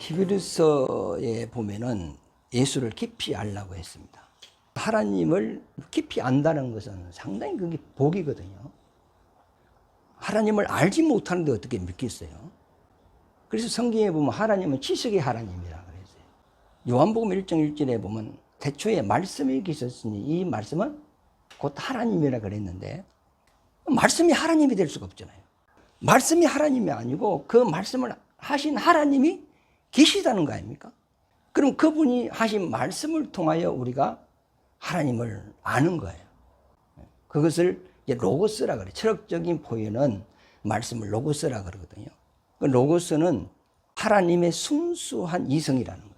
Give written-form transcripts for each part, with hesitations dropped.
히브리서에 보면은 예수를 깊이 알라고 했습니다. 하나님을 깊이 안다는 것은 상당히 그게 복이거든요. 하나님을 알지 못하는데 어떻게 믿겠어요? 그래서 성경에 보면 하나님은 지식의 하나님이라고 그랬어요. 요한복음 1장 1절에 보면 태초에 말씀이 계셨으니 이 말씀은 곧 하나님이라 그랬는데 말씀이 하나님이 될 수가 없잖아요. 말씀이 하나님이 아니고 그 말씀을 하신 하나님이 계시다는 거 아닙니까? 그럼 그분이 하신 말씀을 통하여 우리가 하나님을 아는 거예요. 그것을 이제 로고스라 그래요. 철학적인 표현은 말씀을 로고스라 그러거든요. 그 로고스는 하나님의 순수한 이성이라는 거예요.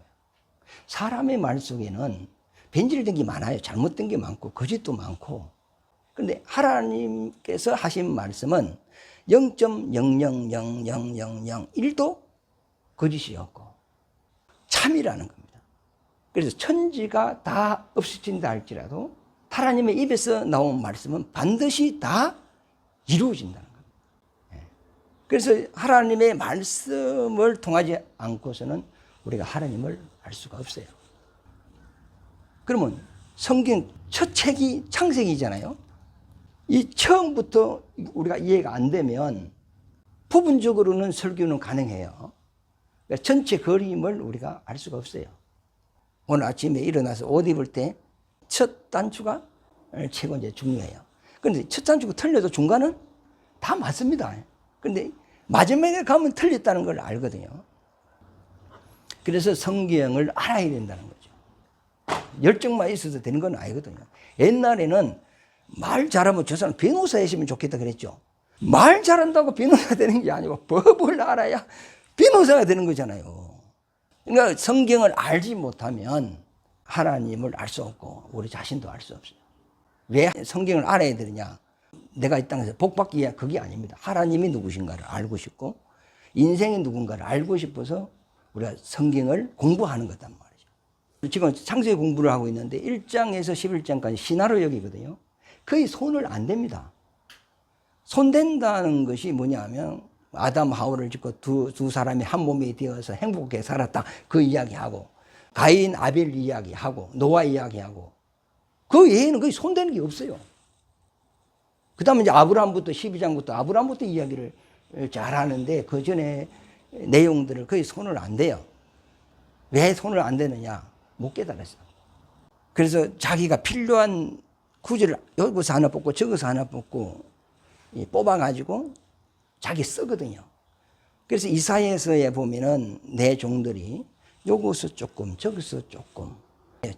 사람의 말 속에는 변질된 게 많아요. 잘못된 게 많고 거짓도 많고. 그런데 하나님께서 하신 말씀은 0.0000001도 거짓이 없고 참이라는 겁니다. 그래서 천지가 다 없어진다 할지라도 하나님의 입에서 나온 말씀은 반드시 다 이루어진다는 겁니다. 그래서 하나님의 말씀을 통하지 않고서는 우리가 하나님을 알 수가 없어요. 그러면 성경 첫 책이 창세기잖아요. 이 처음부터 우리가 이해가 안 되면 부분적으로는 설교는 가능해요. 그러니까 전체 그림을 우리가 알 수가 없어요. 오늘 아침에 일어나서 옷 입을 때 첫 단추가 최고 이제 중요해요. 그런데 첫 단추가 틀려도 중간은 다 맞습니다. 그런데 마지막에 가면 틀렸다는 걸 알거든요. 그래서 성경을 알아야 된다는 거죠. 열정만 있어도 되는 건 아니거든요. 옛날에는 말 잘하면 저 사람 변호사 했으면 좋겠다 그랬죠. 말 잘한다고 변호사 되는 게 아니고 법을 알아야 변호사가 되는 거잖아요. 그러니까 성경을 알지 못하면 하나님을 알 수 없고 우리 자신도 알 수 없어요. 왜 성경을 알아야 되느냐? 내가 이 땅에서 복받기 위해 그게 아닙니다. 하나님이 누구신가를 알고 싶고 인생이 누군가를 알고 싶어서 우리가 성경을 공부하는 거단 말이죠. 지금 창세기 공부를 하고 있는데 1장에서 11장까지 신화로 여기거든요. 거의 손을 안 댑니다. 손댄다는 것이 뭐냐면 아담 하와를 짓고 두 사람이 한 몸이 되어서 행복하게 살았다. 그 이야기하고 가인 아벨 이야기하고 노아 이야기하고 그 외에는 거의 손대는 게 없어요. 그 다음에 이제 아브라함부터 12장부터 아브라함부터 이야기를 잘 하는데 그 전에 내용들을 거의 손을 안 대요. 왜 손을 안 대느냐? 못 깨달았어. 그래서 자기가 필요한 구절을 여기서 하나 뽑고 저기서 하나 뽑고 뽑아가지고 자기 쓰거든요. 그래서 이사야서에 보면은 내 종들이 여기서 조금 저기서 조금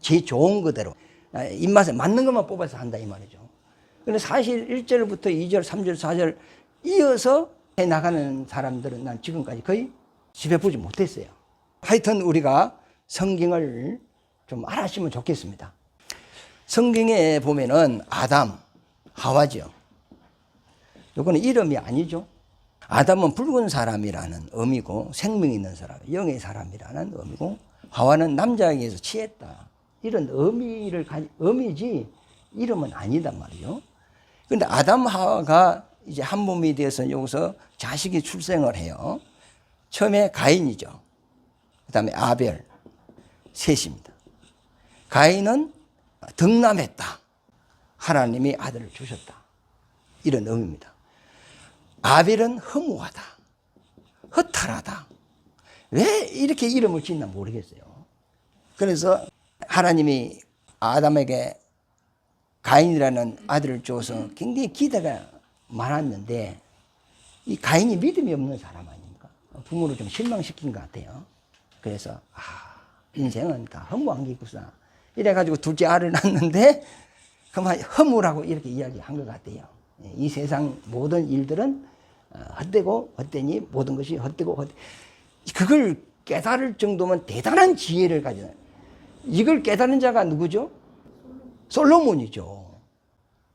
제 좋은 그대로 입맛에 맞는 것만 뽑아서 한다 이 말이죠. 근데 사실 1절부터 2절, 3절, 4절 이어서 해나가는 사람들은 난 지금까지 거의 집에 보지 못했어요. 하여튼 우리가 성경을 좀 알았으면 좋겠습니다. 성경에 보면은 아담, 하와죠. 이거는 이름이 아니죠. 아담은 붉은 사람이라는 의미고 생명 있는 사람, 영의 사람이라는 의미고 하와는 남자에게서 취했다. 이런 의미지 이름은 아니단 말이에요. 그런데 아담 하와가 이제 한 몸이 되어서 여기서 자식이 출생을 해요. 처음에 가인이죠. 그 다음에 아벨, 셋입니다. 가인은 덕남했다. 하나님이 아들을 주셨다. 이런 의미입니다. 아벨은 허무하다. 허탈하다. 왜 이렇게 이름을 짓나 모르겠어요. 그래서 하나님이 아담에게 가인이라는 아들을 줘서 굉장히 기대가 많았는데 이 가인이 믿음이 없는 사람 아닙니까? 부모를 좀 실망시킨 것 같아요. 그래서 인생은 다 허무한 게 있구나. 이래가지고 둘째 알을 낳았는데 그만 허무라고 이렇게 이야기한 것 같아요. 이 세상 모든 일들은 헛되고 헛되니 모든 것이 헛되고 그걸 깨달을 정도면 대단한 지혜를 가지는 이걸 깨달은 자가 누구죠? 솔로몬이죠.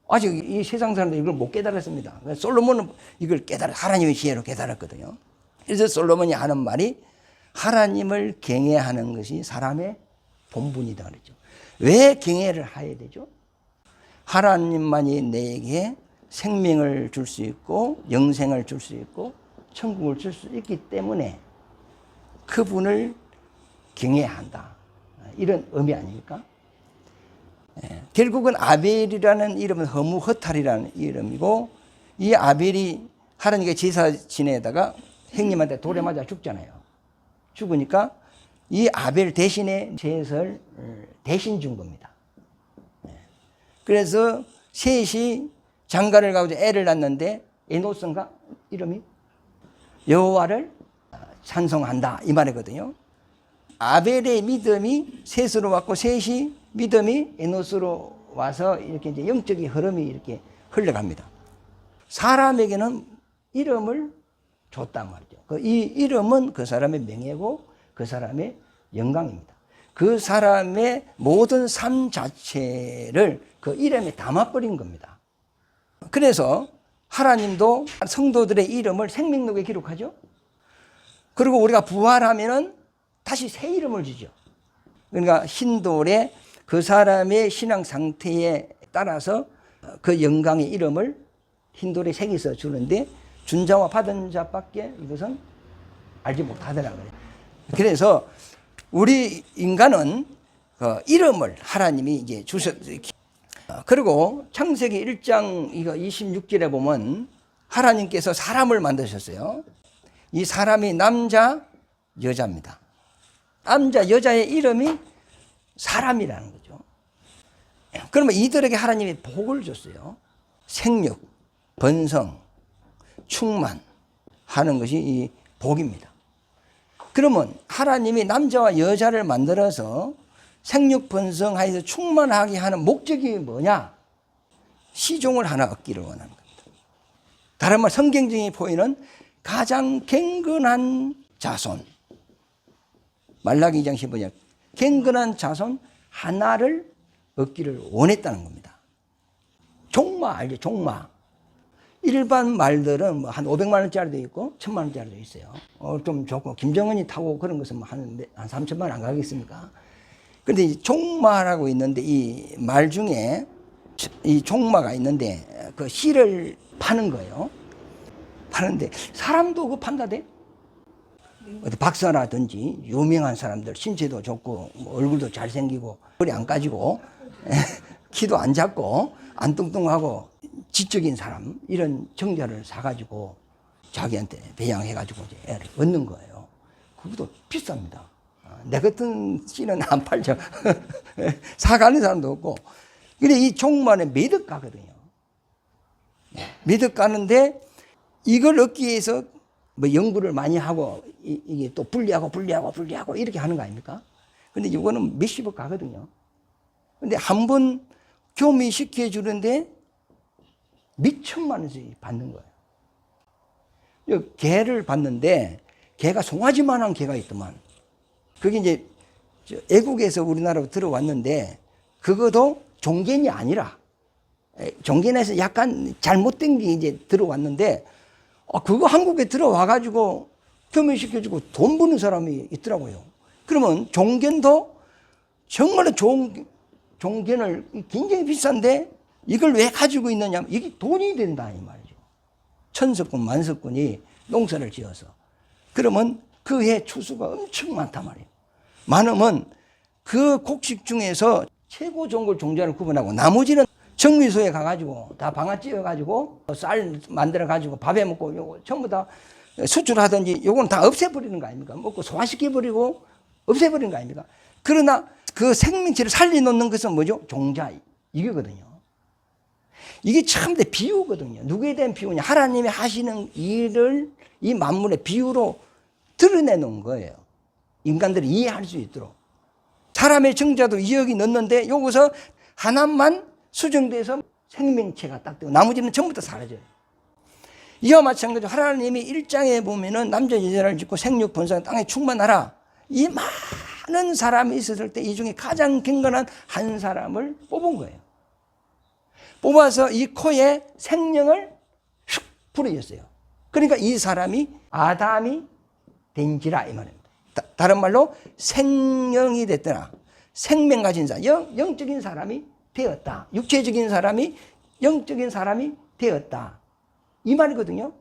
아직 이 세상 사람들 이걸 못 깨달았습니다. 솔로몬은 이걸 하나님의 지혜로 깨달았거든요. 그래서 솔로몬이 하는 말이 하나님을 경외하는 것이 사람의 본분이다 그랬죠. 왜 경외를 해야 되죠? 하나님만이 내게 생명을 줄 수 있고 영생을 줄 수 있고 천국을 줄 수 있기 때문에 그분을 경외해야 한다. 이런 의미 아닙니까? 결국은 아벨이라는 이름은 허무허탈이라는 이름이고, 이 아벨이 하나님께 제사 지내다가 형님한테 돌에 맞아 죽잖아요. 죽으니까 이 아벨 대신에 제사를 대신 준 겁니다. 그래서 셋이 장가를 가고 애를 낳는데 에노스인가 이름이 여호와를 찬송한다 이 말이거든요. 아벨의 믿음이 셋으로 왔고 셋이 믿음이 에노스로 와서 이렇게 이제 영적인 흐름이 이렇게 흘러갑니다. 사람에게는 이름을 줬단 말이죠. 이 이름은 그 사람의 명예고 그 사람의 영광입니다. 그 사람의 모든 삶 자체를 그 이름에 담아버린 겁니다. 그래서 하나님도 성도들의 이름을 생명록에 기록하죠. 그리고 우리가 부활하면은 다시 새 이름을 주죠. 그러니까 흰돌에 그 사람의 신앙 상태에 따라서 그 영광의 이름을 흰돌에 새겨서 주는데 준 자와 받은 자밖에 이것은 알지 못하더라고요. 그래서 우리 인간은 그 이름을 하나님이 이제 주셨어요. 그리고 창세기 1장 이거 26절에 보면 하나님께서 사람을 만드셨어요. 이 사람이 남자, 여자입니다. 남자, 여자의 이름이 사람이라는 거죠. 그러면 이들에게 하나님이 복을 줬어요. 생육, 번성, 충만하는 것이 이 복입니다. 그러면 하나님이 남자와 여자를 만들어서 생육 번성하여서 충만하게 하는 목적이 뭐냐? 시종을 하나 얻기를 원하는 겁니다. 다른 말 성경적인 보이는 가장 갱근한 자손. 말라기 2장 15절. 갱근한 자손 하나를 얻기를 원했다는 겁니다. 종마 알죠? 종마. 일반 말들은 뭐 한 500만 원짜리도 있고 1000만 원짜리도 있어요. 좀 좋고 김정은이 타고 그런 것은 뭐 한 3천만 원 안 가겠습니까? 그런데 종마라고 있는데 이 말 중에 이 종마가 있는데 그 씨를 파는 거예요. 파는데 사람도 그거 판다대? 박사라든지 유명한 사람들 신체도 좋고 뭐 얼굴도 잘생기고 머리 안 까지고 키도 안 작고 안 뚱뚱하고 지적인 사람 이런 정자를 사가지고 자기한테 배양해가지고 이제 애를 얻는 거예요. 그것도 비쌉니다. 내 같은 씨는 안 팔죠. 사가는 사람도 없고. 근데 이 종만에 매덕 가거든요. 매덕 가는데 이걸 얻기 위해서 뭐 연구를 많이 하고 이게 또 분리하고 이렇게 하는 거 아닙니까? 근데 이거는 몇십억 가거든요. 근데 한 번 교미시켜 주는데 몇천만 원씩 받는 거예요. 개를 봤는데 개가 송아지만한 개가 있더만. 그게 이제 애국에서 우리나라로 들어왔는데 그것도 종견이 아니라 종견에서 약간 잘못된 게 이제 들어왔는데 그거 한국에 들어와가지고 교미시켜주고 돈 버는 사람이 있더라고요. 그러면 종견도 정말로 좋은 종견을 굉장히 비싼데 이걸 왜 가지고 있느냐? 이게 돈이 된다 이 말이죠. 천석군 만석군이 농사를 지어서 그러면 그 해 추수가 엄청 많단 말이에요. 많으면 그 곡식 중에서 최고 좋은 걸 종자를 구분하고 나머지는 정미소에 가가지고 다 방아 찧어가지고 쌀 만들어가지고 밥에 먹고 요거 전부 다 수출하든지 요거는 다 없애버리는 거 아닙니까? 먹고 소화시켜버리고 없애버리는 거 아닙니까? 그러나 그 생명체를 살려놓는 것은 뭐죠? 종자 이거거든요. 이게 참 비유거든요. 누구에 대한 비유냐? 하나님이 하시는 일을 이 만물의 비유로 드러내놓은 거예요. 인간들이 이해할 수 있도록. 사람의 정자도 2억이 넘는데 여기서 하나만 수정돼서 생명체가 딱 되고 나머지는 전부 다 사라져요. 이와 마찬가지로 하나님이 1장에 보면은 남자 여자를 짓고 생육 번성 땅에 충만하라. 이 많은 사람이 있었을 때 이 중에 가장 경건한 한 사람을 뽑은 거예요. 뽑아서 이 코에 생명을 슉 불어줬어요. 그러니까 이 사람이 아담이 된지라 이 말입니다. 다른 말로 생명이 됐더라. 생명 가진 사람, 영적인 사람이 되었다. 육체적인 사람이 영적인 사람이 되었다. 이 말이거든요.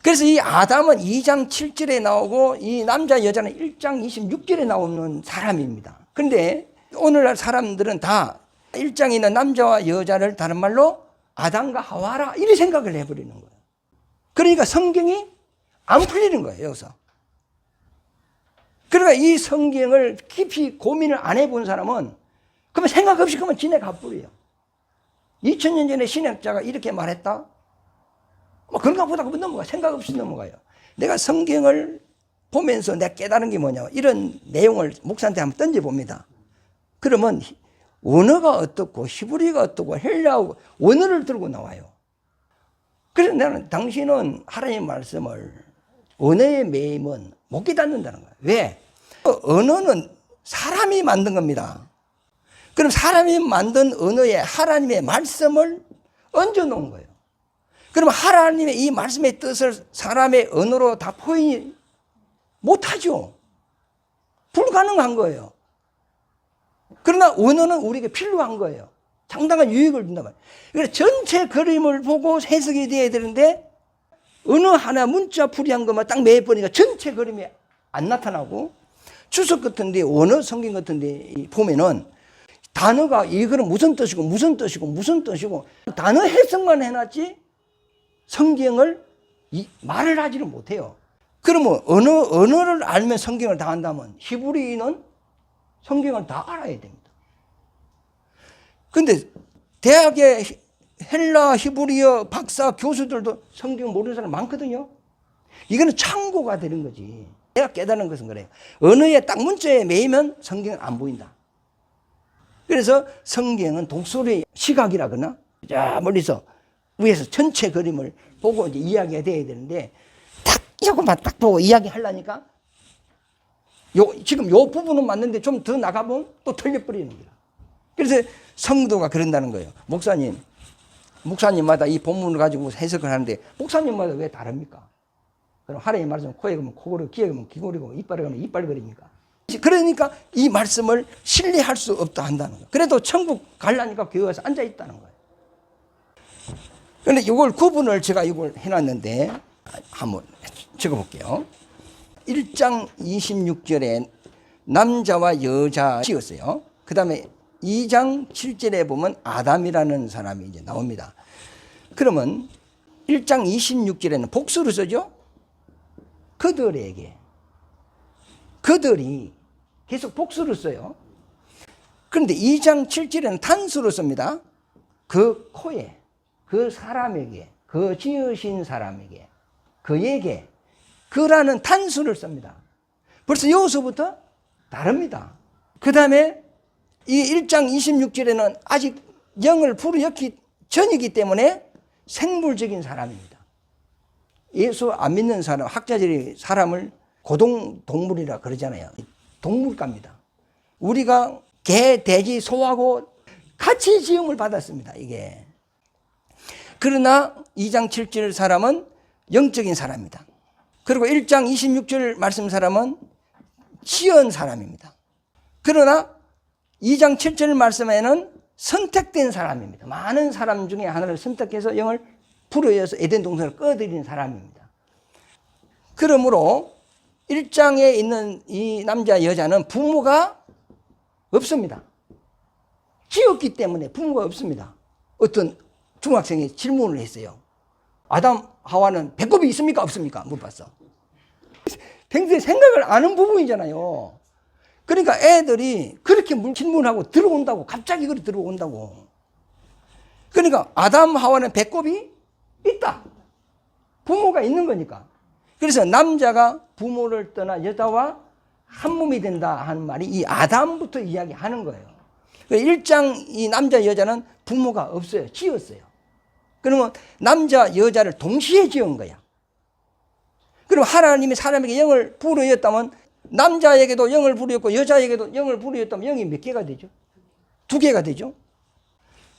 그래서 이 아담은 2장 7절에 나오고 이 남자 여자는 1장 26절에 나오는 사람입니다. 그런데 오늘날 사람들은 다 1장에 있는 남자와 여자를 다른 말로 아담과 하와라 이렇게 생각을 해버리는 거예요. 그러니까 성경이 안 풀리는 거예요, 여기서. 그러니까 이 성경을 깊이 고민을 안 해본 사람은 그러면 생각 없이 그러면 지내가 버려요. 2000년 전에 신학자가 이렇게 말했다? 뭐 그런가 보다 그러면 넘어가. 생각 없이 넘어가요. 내가 성경을 보면서 내가 깨달은 게 뭐냐. 이런 내용을 목사한테 한번 던져봅니다. 그러면 원어가 어떻고 히브리가 어떻고 헬라어 원어를 들고 나와요. 그래서 나는 당신은 하나님의 말씀을 언어에 매이면 못 깨닫는다는 거예요. 왜? 언어는 사람이 만든 겁니다. 그럼 사람이 만든 언어에 하나님의 말씀을 얹어 놓은 거예요. 그럼 하나님의 이 말씀의 뜻을 사람의 언어로 다 표현이 못하죠. 불가능한 거예요. 그러나 언어는 우리에게 필요한 거예요. 상당한 유익을 준단 말이에요. 그래서 전체 그림을 보고 해석이 돼야 되는데 어느 하나 문자 풀이한 것만 딱 매버리니까 전체 그림이 안 나타나고 주석 같은데 원어 성경 같은데 보면은 단어가 이거는 무슨 뜻이고 무슨 뜻이고 무슨 뜻이고 단어 해석만 해놨지 성경을 말을 하지를 못해요. 그러면 언어를 알면 성경을 다 한다면 히브리인은 성경을 다 알아야 됩니다. 근데 대학의 헬라 히브리어 박사 교수들도 성경 모르는 사람 많거든요. 이거는 참고가 되는 거지. 내가 깨달은 것은 그래요. 언어에 딱 문자에 매이면 성경은 안 보인다. 그래서 성경은 독수리 시각이라거나 자 멀리서 위에서 전체 그림을 보고 이제 이야기가 돼야 되는데 딱 이거만 딱 보고 이야기하려니까 지금 요 부분은 맞는데 좀 더 나가보면 또 틀려버리는 거야. 그래서 성도가 그런다는 거예요. 목사님마다 이 본문을 가지고 해석을 하는데 목사님마다 왜 다릅니까? 그럼 하나님의 말씀 코에 가면 코골이고 귀에 가면 귀골이고 이빨에 가면 이빨거리니까. 그러니까 이 말씀을 신뢰할 수 없다 한다는 거예요. 그래도 천국 가려니까 교회 와서 앉아 있다는 거예요. 그런데 이걸 구분을 제가 이걸 해놨는데 한번 적어볼게요. 1장 26절에 남자와 여자 지었어요. 그 다음에 2장 7절에 보면 아담이라는 사람이 이제 나옵니다. 그러면 1장 26절에는 복수를 쓰죠? 그들이 계속 복수를 써요. 그런데 2장 7절에는 단수를 씁니다. 그 코에, 그 사람에게, 그 지으신 사람에게, 그에게, 그라는 단수를 씁니다. 벌써 여기서부터 다릅니다. 그 다음에 이 1장 26절에는 아직 영을 불어넣기 전이기 때문에 생물적인 사람입니다. 예수 안 믿는 사람, 학자들이 사람을 고동동물이라 그러잖아요. 동물가입니다. 우리가 개, 돼지, 소하고 같이 지음을 받았습니다. 이게. 그러나 2장 7절 사람은 영적인 사람입니다. 그리고 1장 26절 말씀 사람은 지은 사람입니다. 그러나 2장 7절 말씀에는 선택된 사람입니다. 많은 사람 중에 하나를 선택해서 영을 불어넣어서 에덴 동산을 꺼드린 사람입니다. 그러므로 1장에 있는 이 남자 여자는 부모가 없습니다. 지었기 때문에 부모가 없습니다. 어떤 중학생이 질문을 했어요. 아담 하와는 배꼽이 있습니까 없습니까? 물어봤어. 평소에 생각을 안 하는 부분이잖아요. 그러니까 애들이 그렇게 질문하고 들어온다고, 갑자기 그렇게 들어온다고. 그러니까 아담 하와는 배꼽이 있다. 부모가 있는 거니까. 그래서 남자가 부모를 떠나 여자와 한 몸이 된다 하는 말이 이 아담부터 이야기하는 거예요. 1장 이 남자 여자는 부모가 없어요. 지었어요. 그러면 남자 여자를 동시에 지은 거야. 그럼 하나님이 사람에게 영을 불어넣었다면 남자에게도 영을 불어넣었고 여자에게도 영을 불어넣었다면 영이 몇 개가 되죠? 2개가 되죠?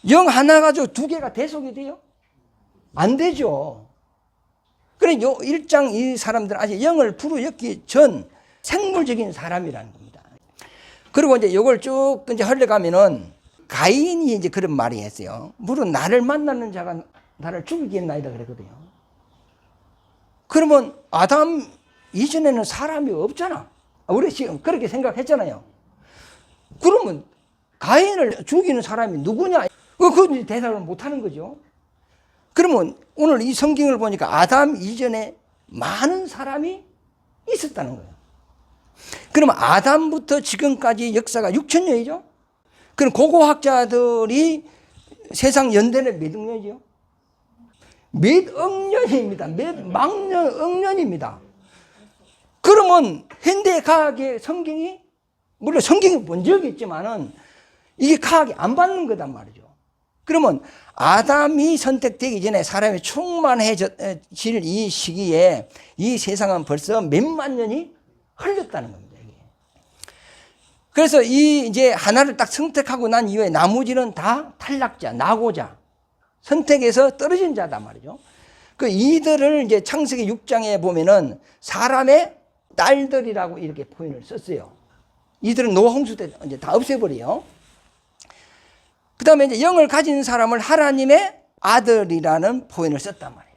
영 하나 가지고 2개가 대속이 돼요? 안 되죠. 그래, 1장 이 사람들은 아직 영을 불어넣기 전 생물적인 사람이라는 겁니다. 그리고 이제 이걸 쭉 이제 흘러가면은 가인이 이제 그런 말이 했어요. 물론 나를 만나는 자가 나를 죽이겠나이다 그랬거든요. 그러면 아담 이전에는 사람이 없잖아. 우리 지금 그렇게 생각했잖아요. 그러면 가인을 죽이는 사람이 누구냐? 그 대답을 못하는 거죠. 그러면 오늘 이 성경을 보니까 아담 이전에 많은 사람이 있었다는 거예요. 그러면 아담부터 지금까지 역사가 6,000년이죠. 그럼 고고학자들이 세상 연대는 몇 억년이죠? 몇 억년입니다. 몇 망년, 억년입니다. 그러면 현대과학의 성경이, 물론 성경이 본 적이 있지만은 이게 과학이 안 받는 거단 말이죠. 그러면 아담이 선택되기 전에 사람이 충만해질 이 시기에 이 세상은 벌써 몇만 년이 흘렀다는 겁니다. 이게. 그래서 이 이제 하나를 딱 선택하고 난 이후에 나머지는 다 탈락자, 낙오자, 선택에서 떨어진 자단 말이죠. 그 이들을 이제 창세기 6장에 보면은 사람의 딸들이라고 이렇게 표현을 썼어요. 이들은 노아 홍수 때 이제 다 없애버려요. 그 다음에 이제 영을 가진 사람을 하나님의 아들이라는 표현을 썼단 말이에요.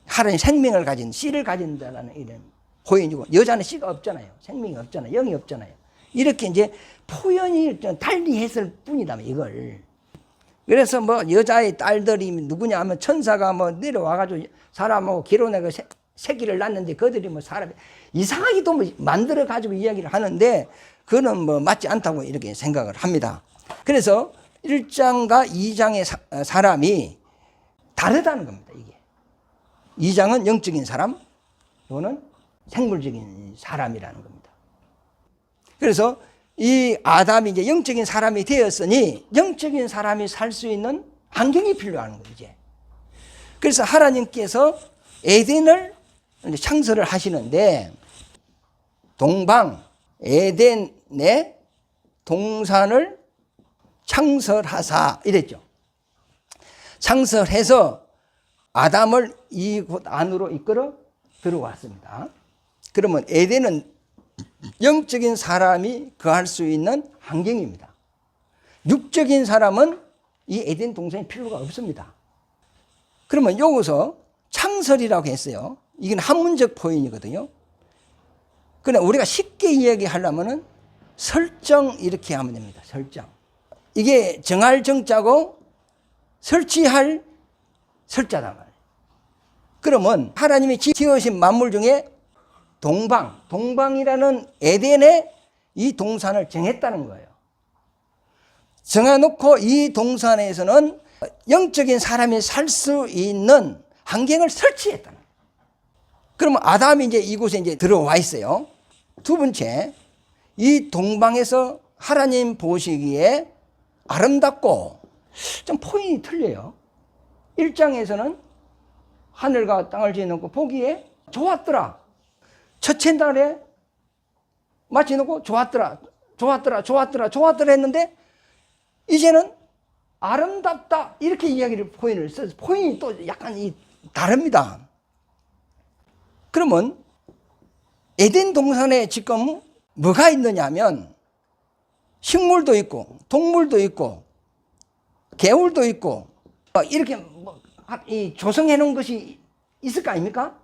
하나님 생명을 가진, 씨를 가진다는 이런 표현이고, 여자는 씨가 없잖아요. 생명이 없잖아요. 영이 없잖아요. 이렇게 이제 표현이 좀 달리 했을 뿐이다, 이걸. 그래서 뭐 여자의 딸들이 누구냐 하면 천사가 뭐 내려와가지고 사람하고 결혼해서 새끼를 낳는데 그들이 뭐 사람이 이상하게 또 뭐 만들어가지고 이야기를 하는데 그거는 뭐 맞지 않다고 이렇게 생각을 합니다. 그래서 1장과 2장의 사람이 다르다는 겁니다, 이게. 2장은 영적인 사람, 이거는 생물적인 사람이라는 겁니다. 그래서 이 아담이 이제 영적인 사람이 되었으니 영적인 사람이 살 수 있는 환경이 필요한 거죠, 이제. 그래서 하나님께서 에덴을 창설을 하시는데 동방, 에덴의 동산을 창설하사 이랬죠. 창설해서 아담을 이곳 안으로 이끌어 들어왔습니다. 그러면 에덴은 영적인 사람이 거할 수 있는 환경입니다. 육적인 사람은 이 에덴 동산이 필요가 없습니다. 그러면 여기서 창설이라고 했어요. 이건 한문적 표현이거든요. 그러나 우리가 쉽게 이야기하려면은 설정 이렇게 하면 됩니다. 설정. 이게 정할 정자고 설치할 설자단 말이에요. 그러면 하나님이 지으신 만물 중에 동방이라는 에덴의 이 동산을 정했다는 거예요. 정해놓고 이 동산에서는 영적인 사람이 살 수 있는 환경을 설치했다는 거예요. 그러면 아담이 이제 이곳에 이제 들어와 있어요. 두 번째, 이 동방에서 하나님 보시기에 아름답고 좀 포인이 틀려요. 1장에서는 하늘과 땅을 지어놓고 보기에 좋았더라. 첫째 날에 마치놓고 좋았더라 했는데 이제는 아름답다 이렇게 이야기를 포인을 써서 포인이 또 약간 다릅니다. 그러면 에덴 동산에 지금 뭐가 있느냐 하면 식물도 있고 동물도 있고 개울도 있고 이렇게 조성해 놓은 것이 있을 거 아닙니까?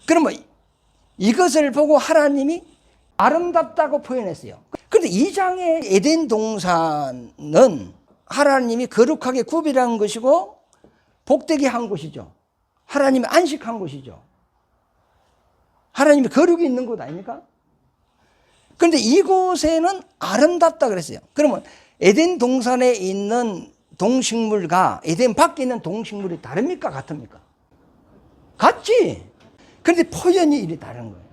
그러면 이것을 보고 하나님이 아름답다고 표현했어요. 그런데 2장의 에덴 동산은 하나님이 거룩하게 구별한 것이고 복되게 한 것이죠. 하나님이 안식한 것이죠. 하나님이 거룩이 있는 곳 아닙니까? 그런데 이곳에는 아름답다 그랬어요. 그러면 에덴 동산에 있는 동식물과 에덴 밖에 있는 동식물이 다릅니까? 같습니까? 같지. 그런데 표현이 이리 다른 거예요.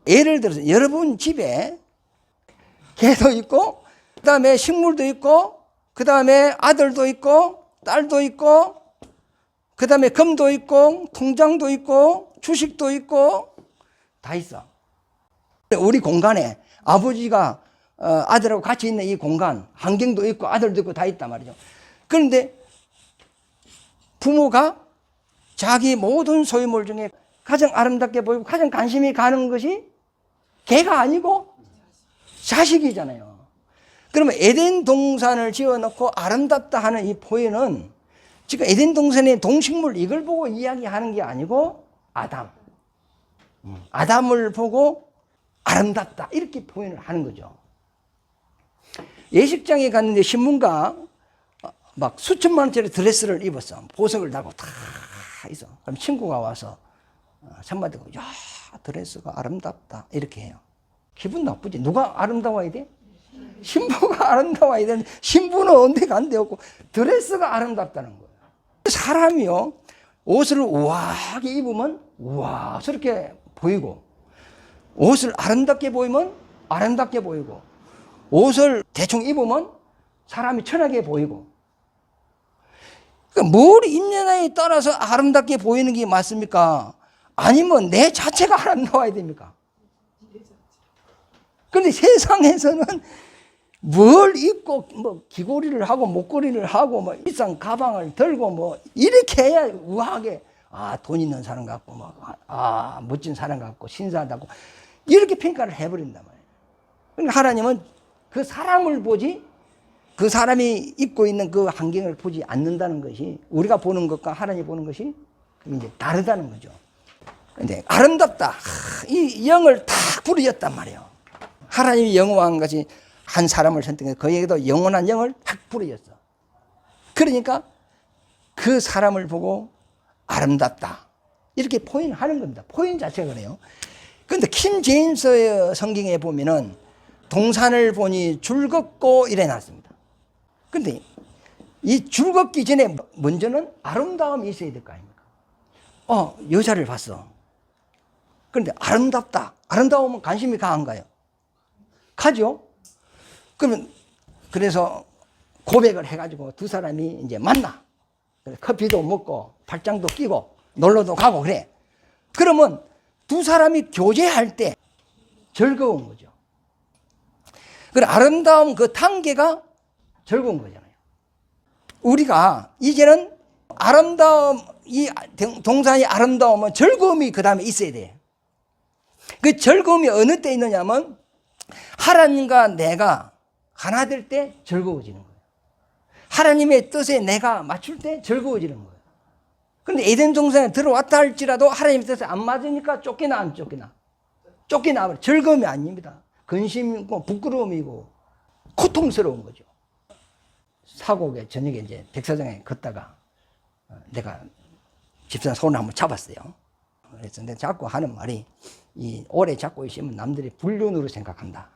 예를 들어서 여러분 집에 개도 있고 그 다음에 식물도 있고 그 다음에 아들도 있고 딸도 있고 그 다음에 금도 있고 통장도 있고 주식도 있고 다 있어. 우리 공간에 아버지가 아들하고 같이 있는 이 공간 환경도 있고 아들도 있고 다 있단 말이죠. 그런데 부모가 자기 모든 소유물 중에 가장 아름답게 보이고 가장 관심이 가는 것이 개가 아니고 자식이잖아요. 그러면 에덴 동산을 지어놓고 아름답다 하는 이 표현은 지금 에덴 동산의 동식물 이걸 보고 이야기하는 게 아니고 아담. 아담을 보고 아름답다. 이렇게 표현을 하는 거죠. 예식장에 갔는데 신문가 막 수천만 원짜리 드레스를 입었어. 보석을 달고 다 있어. 그럼 친구가 와서 한마디 하고, 야, 드레스가 아름답다. 이렇게 해요. 기분 나쁘지. 누가 아름다워야 돼? 신부가 아름다워야 되는데, 신부는 언제 간대었고, 드레스가 아름답다는 거예요. 사람이요, 옷을 우아하게 입으면 우아스럽게 보이고, 옷을 아름답게 보이면 아름답게 보이고, 옷을 대충 입으면 사람이 천하게 보이고. 그러니까 뭘 입느냐에 따라서 아름답게 보이는 게 맞습니까? 아니면 내 자체가 아름다워야 됩니까? 그런데 세상에서는 뭘 입고 뭐 귀걸이를 하고 목걸이를 하고 뭐 비싼 가방을 들고 뭐 이렇게 해야 우아하게 돈 있는 사람 같고 뭐 멋진 사람 같고 신사하다고 이렇게 평가를 해버린단 말이에요. 그러니까 하나님은 그 사람을 보지 그 사람이 입고 있는 그 환경을 보지 않는다는 것이 우리가 보는 것과 하나님이 보는 것이 이제 다르다는 거죠. 근데 아름답다. 이 영을 탁 부르셨단 말이에요. 하나님이 영원한 것이 한 사람을 선택해서 그에게도 영원한 영을 탁 부르셨어. 그러니까 그 사람을 보고 아름답다. 이렇게 포인하는 겁니다. 포인 자체가 그래요. 그런데 킹 제임스 성경에 보면은 동산을 보니 즐겁고 이래 놨습니다. 그런데 이 즐겁기 전에 먼저는 아름다움이 있어야 될 거 아닙니까? 여자를 봤어. 그런데 아름답다. 아름다우면 관심이 강한가요? 가죠? 그래서 고백을 해가지고 두 사람이 이제 만나. 커피도 먹고, 팔짱도 끼고, 놀러도 가고 그래. 그러면 두 사람이 교제할 때 즐거운 거죠. 그 아름다움 그 단계가 즐거운 거잖아요. 우리가 이제는 아름다움, 이 동산이 아름다우면 즐거움이 그 다음에 있어야 돼요. 그 즐거움이 어느 때 있느냐면 하나님과 내가 하나 될 때 즐거워지는 거예요. 하나님의 뜻에 내가 맞출 때 즐거워지는 거예요. 그런데 에덴 동산에 들어왔다 할지라도 하나님의 뜻에 안 맞으니까 쫓기나 안 쫓기나? 쫓기나. 즐거움이 아닙니다. 근심이고 부끄러움이고 고통스러운 거죠. 사곡에 저녁에 이제 백사장에 걷다가 내가 집사람 손을 한번 잡았어요. 그래서 내가 잡고 하는 말이 이 오래 잡고 있으면 남들이 불륜으로 생각한다.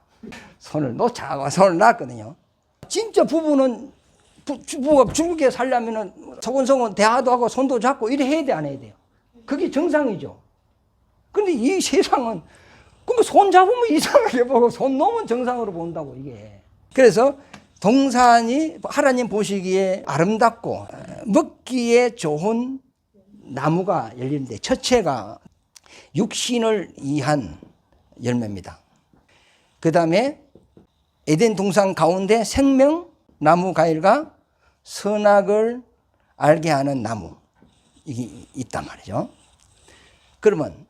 손을 놓자고 손을 놨거든요. 진짜 부부는 부부가 즐겁게 살려면은 소곤소곤 대화도 하고 손도 잡고 이래 해야 돼 안 해야 돼요? 그게 정상이죠. 근데 이 세상은 그럼 손 잡으면 이상하게 보고 손 놓으면 정상으로 본다고 이게. 그래서 동산이 하나님 보시기에 아름답고 먹기에 좋은 나무가 열리는데 첫째가 육신을 이한 열매입니다. 그 다음에 에덴 동산 가운데 생명나무 과일과 선악을 알게 하는 나무 이게 있단 말이죠. 그러면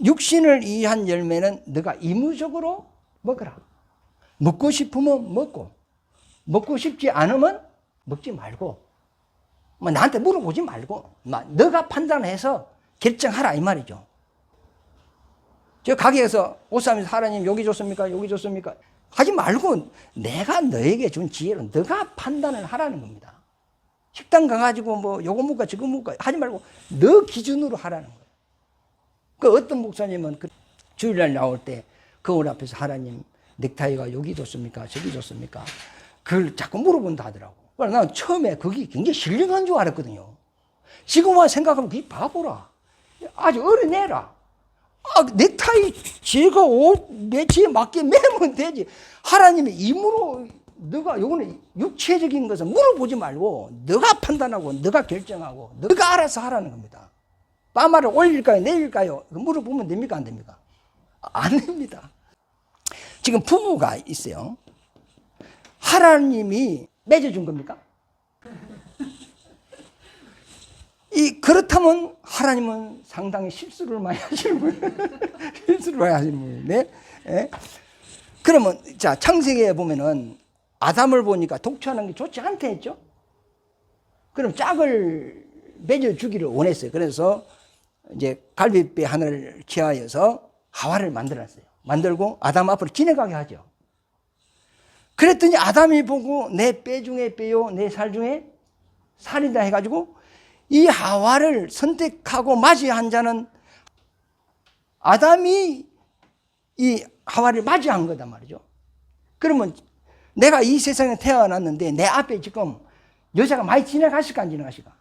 육신을 이한 열매는 너가 의무적으로 먹어라. 먹고 싶으면 먹고 먹고 싶지 않으면 먹지 말고 나한테 물어보지 말고 너가 판단해서 결정하라 이 말이죠. 저 가게에서 옷 사면서 하나님 여기 좋습니까? 여기 좋습니까? 하지 말고 내가 너에게 준 지혜로 너가 판단을 하라는 겁니다. 식당 가가지고 뭐 요거 먹을까 저거 먹을까 하지 말고 너 기준으로 하라는 거예요. 그 어떤 목사님은 그 주일날 나올 때 거울 앞에서 하나님 넥타이가 여기 좋습니까? 저기 좋습니까? 그걸 자꾸 물어본다 하더라고. 나는 처음에 그게 굉장히 신령한 줄 알았거든요. 지금 와 생각하면 그게 바보라. 아주 어린애라. 넥타이 지가 옷 매치에 맞게 매면 되지. 하나님의 임무로 너가 요거는 육체적인 것은 물어보지 말고 너가 판단하고 너가 결정하고 너가 알아서 하라는 겁니다. 빠마를 올릴까요? 내릴까요? 물어보면 됩니까? 안 됩니까? 안 됩니다. 지금 부부가 있어요. 하나님이 맺어준 겁니까? 그렇다면 하나님은 상당히 실수를 많이 하시는 분이에요. 실수를 많이 하시는 분이에요. 네? 네? 그러면, 자, 창세기에 보면은 아담을 보니까 독초하는 게 좋지 않다 했죠? 그럼 짝을 맺어주기를 원했어요. 그래서 이제 갈빗배 하나를 취하여서 하와를 만들었어요. 만들고 아담 앞으로 지나가게 하죠. 그랬더니 아담이 보고 내 뼈 중에 뼈요, 내 살 중에 살이다 해가지고 이 하와를 선택하고 맞이한 자는 아담이 이 하와를 맞이한 거단 말이죠. 그러면 내가 이 세상에 태어났는데 내 앞에 지금 여자가 많이 지나갔을까 안 지나갔을까?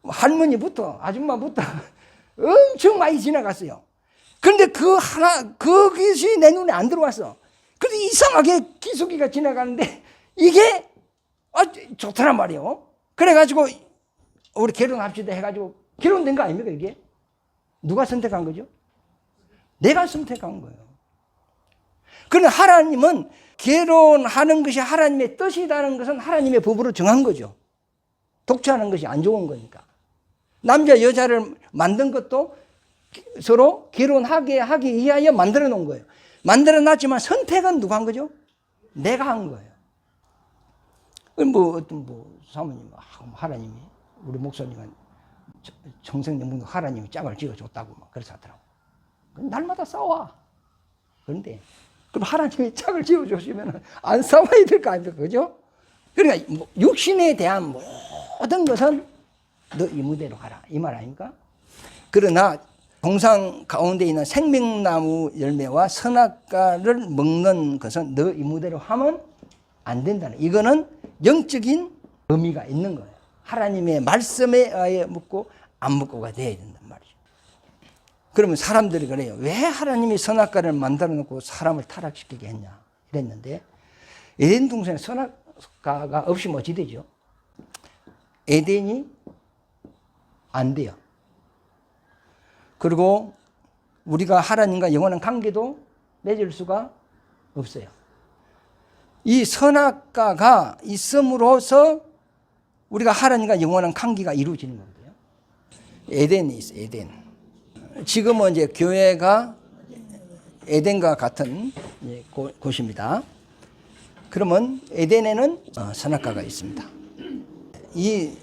할머니부터 아줌마부터 엄청 많이 지나갔어요. 그런데 그것이 내 눈에 안 들어왔어. 근데 이상하게 기숙이가 지나가는데 이게 좋더란 말이에요. 그래가지고 우리 결혼합시다 해가지고 결혼된 거 아닙니까 이게? 누가 선택한 거죠? 내가 선택한 거예요. 그런데 하나님은 결혼하는 것이 하나님의 뜻이라는 것은 하나님의 법으로 정한 거죠. 독처하는 것이 안 좋은 거니까. 남자 여자를 만든 것도 서로 결혼하게 하기 위하여 만들어 놓은 거예요. 만들어 놨지만 선택은 누가 한 거죠? 내가 한 거예요. 어떤 사모님, 하나님이, 우리 목사님은 청생년분도 하나님이 짝을 지어줬다고 막 그래서 하더라고. 날마다 싸워. 그런데, 그럼 하나님이 짝을 지어주시면 안 싸워야 될 거 아닙니까? 그죠? 그러니까 육신에 대한 모든 것은 너 이무대로 가라. 이 말 아닙니까? 그러나 동상 가운데 있는 생명나무 열매와 선악과를 먹는 것은 너 이무대로 하면 안 된다는, 이거는 영적인 의미가 있는 거예요. 하나님의 말씀에 의해 먹고 안 먹고가 돼야 된단 말이죠. 그러면 사람들이 그래요. 왜 하나님이 선악과를 만들어 놓고 사람을 타락시키게 했냐 이랬는데, 에덴 동산에 선악과가 없이면 어찌 되죠? 에덴이 안 돼요. 그리고 우리가 하나님과 영원한 관계도 맺을 수가 없어요. 이 선악과가 있음으로써 우리가 하나님과 영원한 관계가 이루어지는 거거든요. 에덴이 있어요. 에덴. 지금은 이제 교회가 에덴과 같은 곳입니다. 그러면 에덴에는 선악과가 있습니다. 이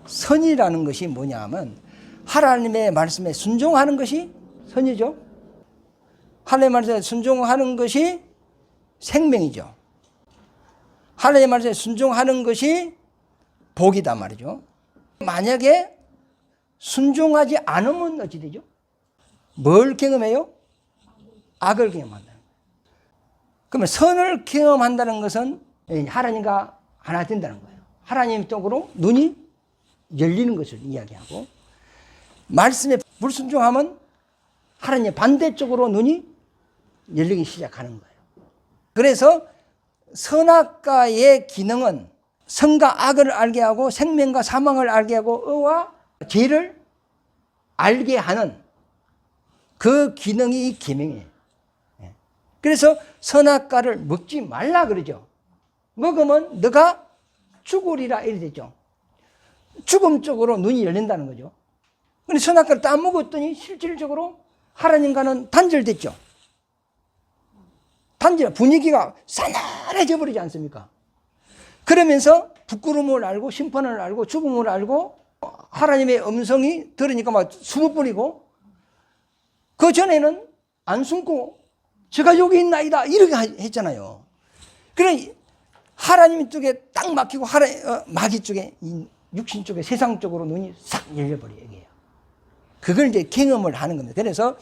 선이라는 것이 뭐냐 하면 하나님의 말씀에 순종하는 것이 선이죠. 하나님의 말씀에 순종하는 것이 생명이죠. 하나님의 말씀에 순종하는 것이 복이다 말이죠. 만약에 순종하지 않으면 어찌 되죠? 뭘 경험해요? 악을 경험한다는 거예요. 그러면 선을 경험한다는 것은 하나님과 하나 된다는 거예요. 하나님 쪽으로 눈이 열리는 것을 이야기하고, 말씀에 불순종하면 하나님의 반대쪽으로 눈이 열리기 시작하는 거예요. 그래서 선악과의 기능은 선과 악을 알게 하고 생명과 사망을 알게 하고 의와 죄를 알게 하는 그 기능이 이 계명이에요. 그래서 선악과를 먹지 말라 그러죠. 먹으면 너가 죽으리라 이래 되죠. 죽음 쪽으로 눈이 열린다는 거죠. 근데 선악과를 딱 먹었더니 실질적으로 하나님과는 단절됐죠. 분위기가 싸늘해져 버리지 않습니까? 그러면서 부끄러움을 알고 심판을 알고 죽음을 알고 하나님의 음성이 들으니까 막 숨을 뿌리고, 그 전에는 안 숨고 제가 여기 있나이다 이렇게 했잖아요. 그래 하나님 쪽에 딱 막히고 마귀 쪽에, 육신 쪽에, 세상 쪽으로 눈이 싹 열려버려요. 그걸 이제 경험을 하는 겁니다. 그래서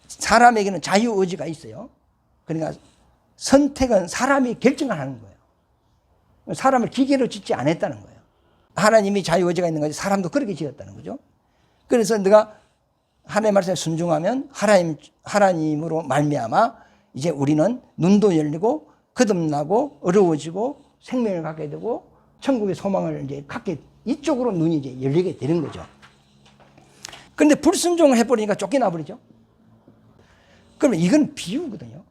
사람에게는 자유의지가 있어요. 그러니까 선택은 사람이 결정을 하는 거예요. 사람을 기계로 짓지 않았다는 거예요. 하나님이 자유의지가 있는 거지 사람도 그렇게 지었다는 거죠. 그래서 내가 하나님의 말씀에 순종하면 하나님으로 말미암아 이제 우리는 눈도 열리고 거듭나고 어려워지고 생명을 갖게 되고 천국의 소망을 이제 갖게, 이쪽으로 눈이 이제 열리게 되는 거죠. 그런데 불순종을 해버리니까 쫓겨나 버리죠. 그러면 이건 비유거든요.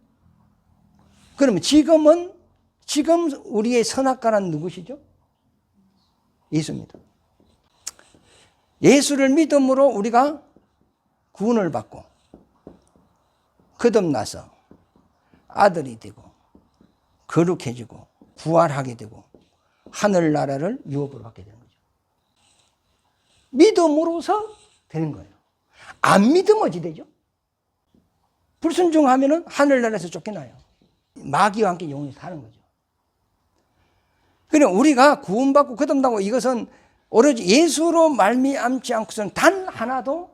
그러면 지금 우리의 선악과는 누구시죠? 예수입니다. 예수를 믿음으로 우리가 구원을 받고 거듭나서 아들이 되고 거룩해지고 부활하게 되고 하늘나라를 유업으로 받게 되는 거죠. 믿음으로서 되는 거예요. 안 믿으면 어찌 되죠? 불순종하면은 하늘나라에서 쫓겨나요. 마귀와 함께 영원히 사는 거죠. 그러니까 우리가 구원받고 거듭나고 이것은 오로지 예수로 말미암지 않고서는 단 하나도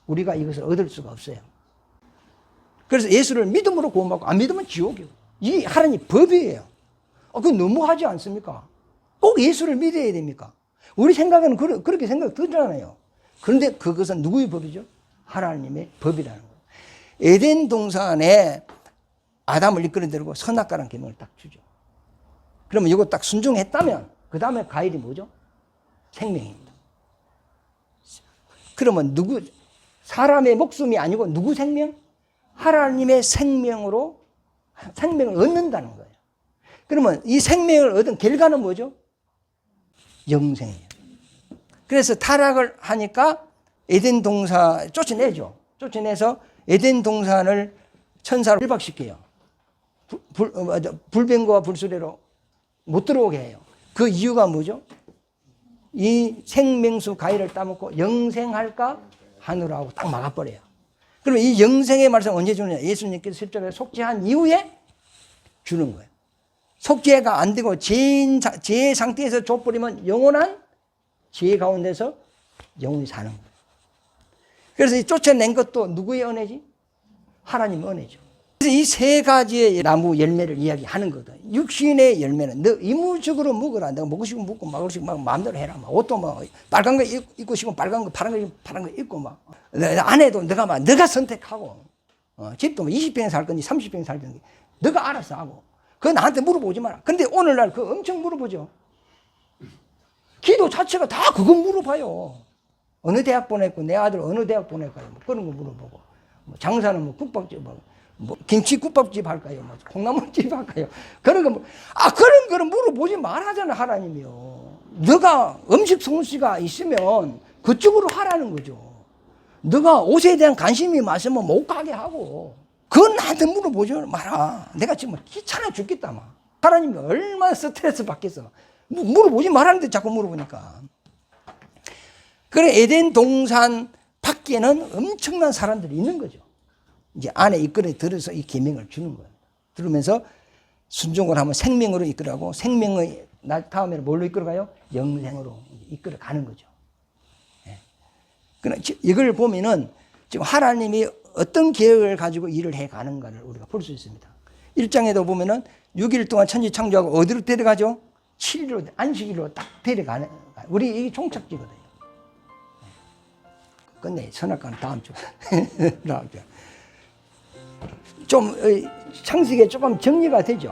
우리가 이것을 얻을 수가 없어요. 그래서 예수를 믿음으로 구원받고 안 믿으면 지옥이에요. 이게 하나님 법이에요. 그건 너무하지 않습니까? 꼭 예수를 믿어야 됩니까? 우리 생각에는 그렇게 생각 들잖아요. 그런데 그것은 누구의 법이죠? 하나님의 법이라는 거예요. 에덴 동산에 아담을 이끌어들고 선악과라는 계명을 딱 주죠. 그러면 이거 딱 순종했다면 그 다음에 과일이 뭐죠? 생명입니다. 그러면 사람의 목숨이 아니고 누구 생명? 하나님의 생명으로 생명을 얻는다는 거예요. 그러면 이 생명을 얻은 결과는 뭐죠? 영생이에요. 그래서 타락을 하니까 에덴 동산 쫓아내죠. 쫓아내서 에덴 동산을 천사로 일박시켜요. 불뱀과 불수레로 못 들어오게 해요. 그 이유가 뭐죠? 이 생명수 과일을 따먹고 영생할까 하느라고 딱 막아버려요. 그러면 이 영생의 말씀 언제 주느냐? 예수님께서 십자가에 속죄한 이후에 주는 거예요. 속죄가 안 되고 죄 상태에서 줘버리면 영원한 죄 가운데서 영원히 사는 거예요. 그래서 이 쫓아낸 것도 누구의 은혜지? 하나님의 은혜죠. 그래서 이 세 가지의 나무 열매를 이야기하는 거다. 육신의 열매는 너 의무적으로 먹어라. 내가 먹고 싶으면 먹고 먹을 수 있으면 마음대로 해라. 옷도 막 빨간 거 입고 싶으면 빨간 거, 파란 거 입고 막. 아내도 너가 선택하고. 집도 20평 살 건지 30평 살 건지 너가 알아서 하고. 그거 나한테 물어보지 마라. 근데 오늘날 그거 엄청 물어보죠. 기도 자체가 다 그거 물어봐요. 어느 대학 보냈고 내 아들 어느 대학 보낼까요? 뭐 그런 거 물어보고. 장사는 뭐 국밥집 뭐 김치국밥집 할까요? 뭐 콩나물집 할까요? 그런 거 그런 거는 물어보지 말하잖아 하나님이요. 너가 음식 솜씨가 있으면 그쪽으로 하라는 거죠. 너가 옷에 대한 관심이 많으면 못 가게 하고 그건 나한테 물어보지 마라. 내가 지금 귀찮아 죽겠다 막. 하나님이 얼마나 스트레스 받겠어. 물어보지 말라는데 자꾸 물어보니까. 그래 에덴 동산 밖에는 엄청난 사람들이 있는 거죠. 이제 안에 이끌어 들어서 이 계명을 주는 거예요. 들으면서 순종을 하면 생명으로 이끌어가고 생명의 다음에는 뭘로 이끌어가요? 영생으로 이끌어가는 거죠. 그러나 이걸 보면은 지금 하나님이 어떤 계획을 가지고 일을 해가는가를 우리가 볼 수 있습니다. 1장에도 보면은 6일 동안 천지 창조하고 어디로 데려가죠? 7일로 안식일로 딱 데려가는. 우리 이게 종착지거든요. 근데 선악과는 다음 주. 좀 창세기에 조금 정리가 되죠.